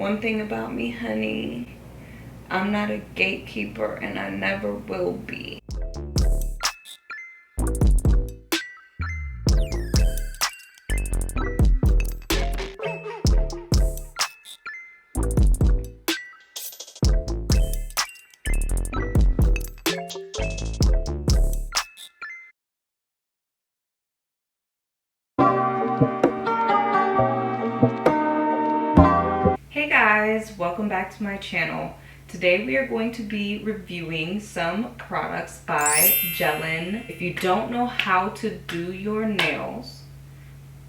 One thing about me, honey, I'm not a gatekeeper and I never will be. Hey guys, welcome back to my channel. Today we are going to be reviewing some products by Gellen. If you don't know how to do your nails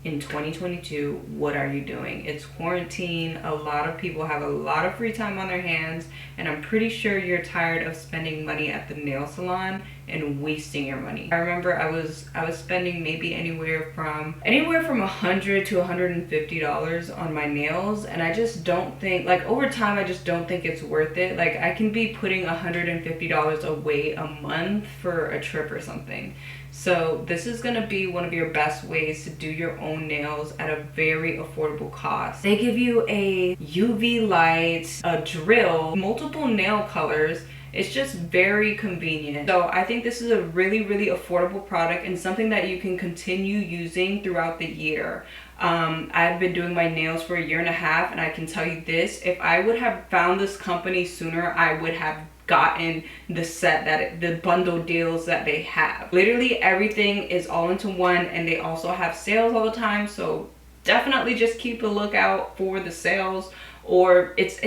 in 2022, what are you doing? It's quarantine. A lot of people have a lot of free time on their hands, and I'm pretty sure you're tired of spending money at the nail salon and wasting your money. I remember I was spending maybe anywhere from $100 to $150 on my nails, and I just don't think, like, over time I just don't think it's worth it. Like, I can be putting $150 away a month for a trip or something. So this is gonna be one of your best ways to do your own nails at a very affordable cost. They give you a UV light, a drill, multiple nail colors. It's just very convenient. So I think this is a really, really affordable product and something that you can continue using throughout the year. I've been doing my nails for 1.5 years, and I can tell you this, if I would have found this company sooner, I would have gotten the set, the bundle deals that they have. Literally everything is all into one, and they also have sales all the time, so definitely just keep a lookout for the sales. Or it's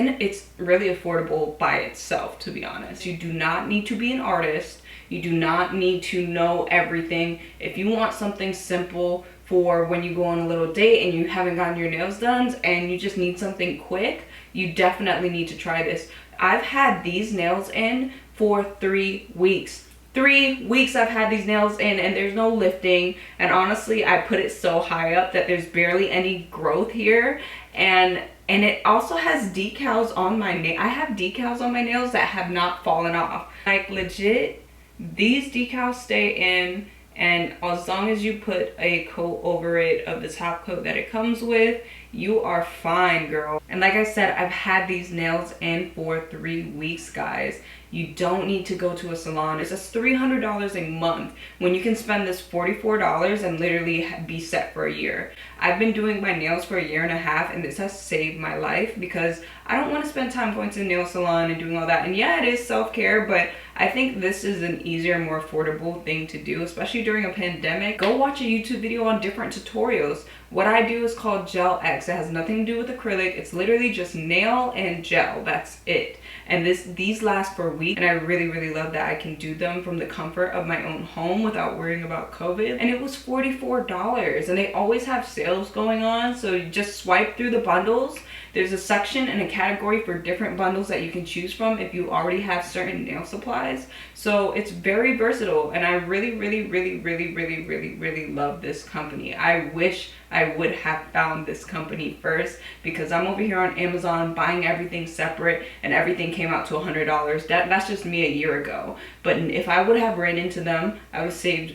really affordable by itself, to be honest. You do not need to be an artist. You do not need to know everything. If you want something simple for when you go on a little date and you haven't gotten your nails done and you just need something quick, you definitely need to try this. I've had these nails in for 3 weeks. 3 weeks I've had these nails in, and there's no lifting, and honestly I put it so high up that there's barely any growth here, and it also has decals on my nail. I have decals on my nails that have not fallen off. Like, legit, these decals stay in, and as long as you put a coat over it of the top coat that it comes with, you are fine, girl. And like I said, I've had these nails in for 3 weeks, guys. You don't need to go to a salon. It's just $300 a month when you can spend this $44 and literally be set for a year. I've been doing my nails for 1.5 years, and this has saved my life because I don't want to spend time going to the nail salon and doing all that. And yeah, it is self-care, but I think this is an easier, more affordable thing to do, especially during a pandemic. Go watch a YouTube video on different tutorials. What I do is called Gel X. It has nothing to do with acrylic. It's literally just nail and gel. That's it. And these last for a week, and I really, really love that I can do them from the comfort of my own home without worrying about COVID. And it was $44, and they always have sales going on, so you just swipe through the bundles. There's a section and a category for different bundles that you can choose from if you already have certain nail supplies. So it's very versatile, and I really, really, really, really, really, really, really love this company. I wish I would have found this company first, because I'm over here on Amazon buying everything separate, and everything came out to $100. That's just me a year ago. But if I would have ran into them, I would have saved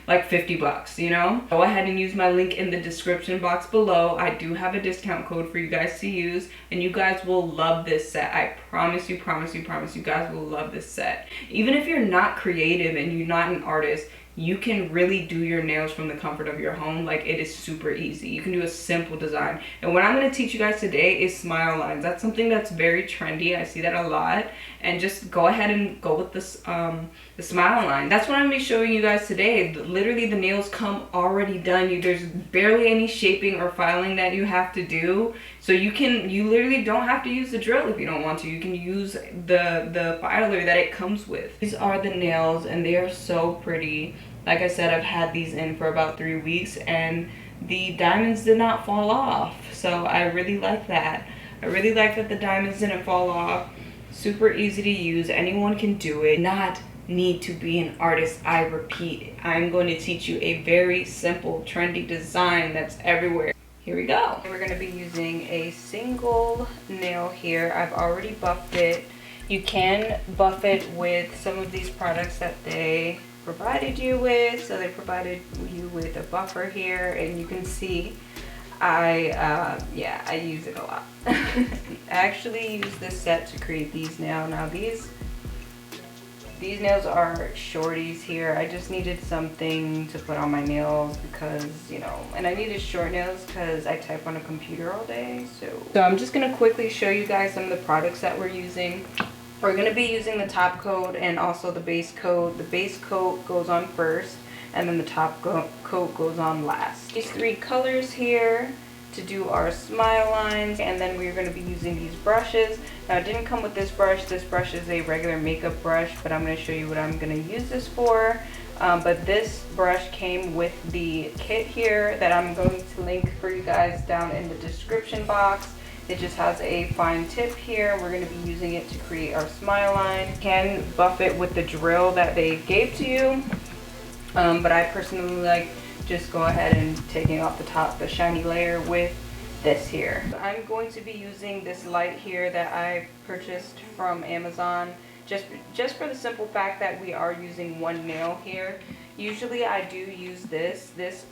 like 50 bucks, you know? Go ahead and use my link in the description box below. I do have a discount code for you guys to use, and you guys will love this set. I promise you, promise you, promise you guys will love this set. Even if you're not creative and you're not an artist, you can really do your nails from the comfort of your home. Like, it is super easy. You can do a simple design. And what I'm going to teach you guys today is smile lines. That's something that's very trendy. I see that a lot. And just go ahead and go with this the smile line. That's what I'm going to be showing you guys today. Literally, the nails come already done. There's barely any shaping or filing that you have to do. So you literally don't have to use the drill if you don't want to. You can use the filer that it comes with. These are the nails, and they are so pretty. Like I said, I've had these in for about 3 weeks, and the diamonds did not fall off. So I really like that. I really like that the diamonds didn't fall off. Super easy to use. Anyone can do it. Not need to be an artist. I repeat, I'm going to teach you a very simple, trendy design that's everywhere. Here we go. We're going to be using a single nail here. I've already buffed it. You can buff it with some of these products that they provided you with. So they provided you with a buffer here, and you can see Yeah, I use it a lot. I actually use this set to create these now these nails are shorties here. I just needed something to put on my nails because, you know, and I needed short nails because I type on a computer all day. So I'm just gonna quickly show you guys some of the products that we're using. We're gonna be using the top coat and also the base coat. The base coat goes on first, and then the top coat goes on last. These three colors here to do our smile lines, and then we're going to be using these brushes. Now it didn't come with this brush. This brush is a regular makeup brush, but I'm going to show you what I'm going to use this for. But this brush came with the kit here that I'm going to link for you guys down in the description box. It just has a fine tip here. We're going to be using it to create our smile line. You can buff it with the drill that they gave to you, but I personally like just go ahead and taking off the top, the shiny layer with this here. I'm going to be using this light here that I purchased from Amazon just for the simple fact that we are using one nail here. Usually I do use this. This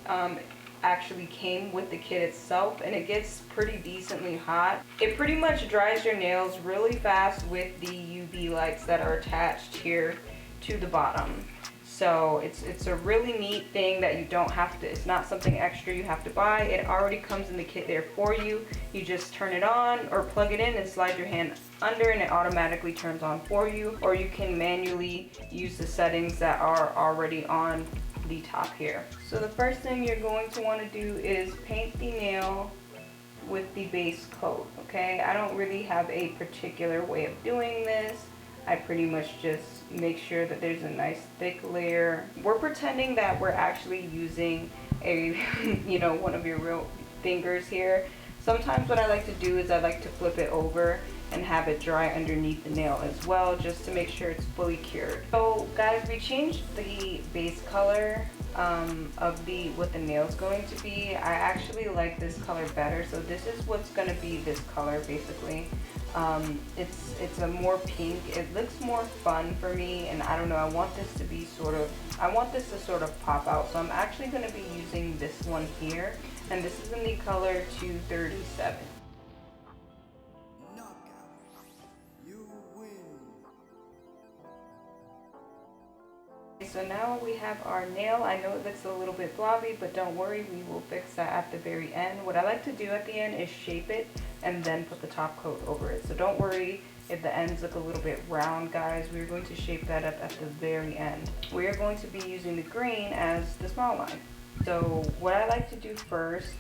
actually came with the kit itself, and it gets pretty decently hot. It pretty much dries your nails really fast with the UV lights that are attached here to the bottom. So it's a really neat thing that you don't have to, it's not something extra you have to buy. It already comes in the kit there for you. You just turn it on or plug it in and slide your hand under and it automatically turns on for you. Or you can manually use the settings that are already on the top here. So the first thing you're going to want to do is paint the nail with the base coat, okay? I don't really have a particular way of doing this. I pretty much just make sure that there's a nice thick layer. We're pretending that we're actually using a, you know, one of your real fingers here. Sometimes what I like to do is I like to flip it over and have it dry underneath the nail as well, just to make sure it's fully cured. So guys, we changed the base color of what the nail's going to be. I actually like this color better, so this is what's going to be this color basically. It's a more pink. It looks more fun for me, and I don't know, I want this to sort of pop out. So I'm actually going to be using this one here, and this is in the color 237. So now we have our nail. I know it looks a little bit blobby, but don't worry, we will fix that at the very end. What I like to do at the end is shape it and then put the top coat over it. So don't worry if the ends look a little bit round, guys. We're going to shape that up at the very end. We are going to be using the green as the smile line. So what I like to do first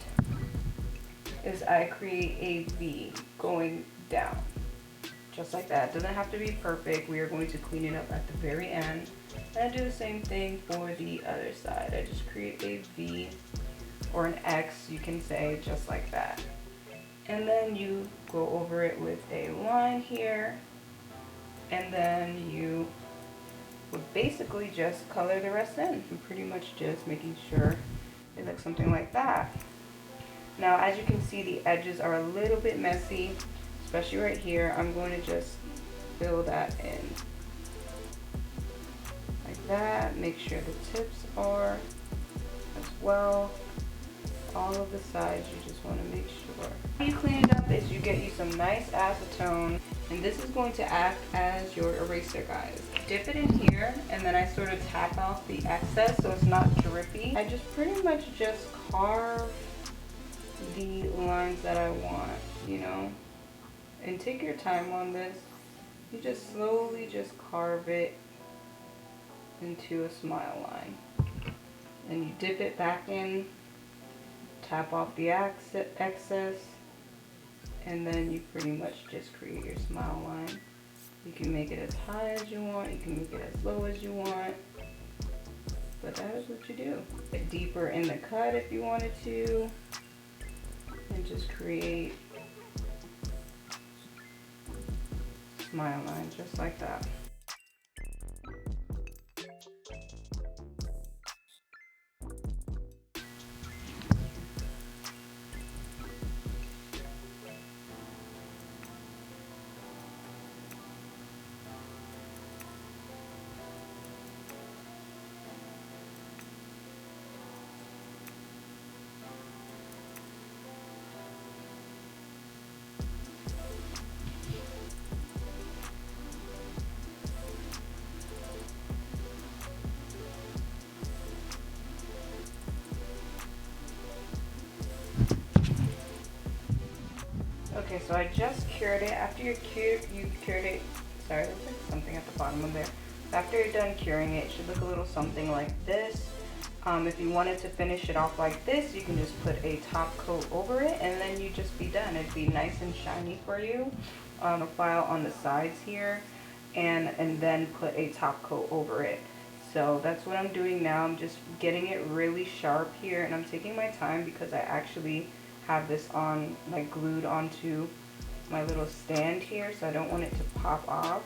is I create a V going down. Just like that. It doesn't have to be perfect. We are going to clean it up at the very end. And I do the same thing for the other side. I just create a V or an X, you can say, just like that. And then you go over it with a line here. And then you would basically just color the rest in. I'm pretty much just making sure it looks something like that. Now, as you can see, the edges are a little bit messy, especially right here. I'm going to just fill that in like that. Make sure the tips are as well. All of the sides, you just want to make sure. How you clean it up is you get you some nice acetone, and this is going to act as your eraser, guys. Dip it in here, and then I sort of tap off the excess so it's not drippy. I just pretty much just carve the lines that I want, you know, and take your time on this. You just slowly just carve it into a smile line, and you dip it back in, tap off the excess, and then you pretty much just create your smile line. You can make it as high as you want, you can make it as low as you want, but that is what you do. Get deeper in the cut if you wanted to, and just create smile line just like that. so I just cured it. After you've cured it, sorry, there's like something at the bottom of there. After you're done curing it, it should look a little something like this. If you wanted to finish it off like this, you can just put a top coat over it and then you just be done. It'd be nice and shiny for you. A file on the sides here and then put a top coat over it. So that's what I'm doing now. I'm just getting it really sharp here, and I'm taking my time because I actually have this on, like, glued onto my little stand here, so I don't want it to pop off.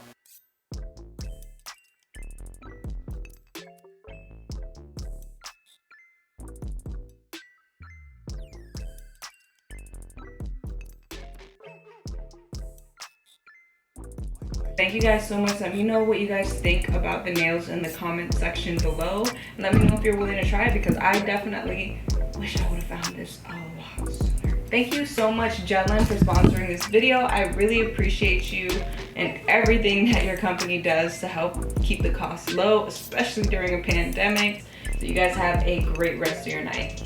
Thank you guys so much. Let me know what you guys think about the nails in the comment section below. And let me know if you're willing to try it, because I definitely wish I would have found this a lot sooner. Thank you so much, Gellen, for sponsoring this video. I really appreciate you and everything that your company does to help keep the costs low, especially during a pandemic. So you guys have a great rest of your night.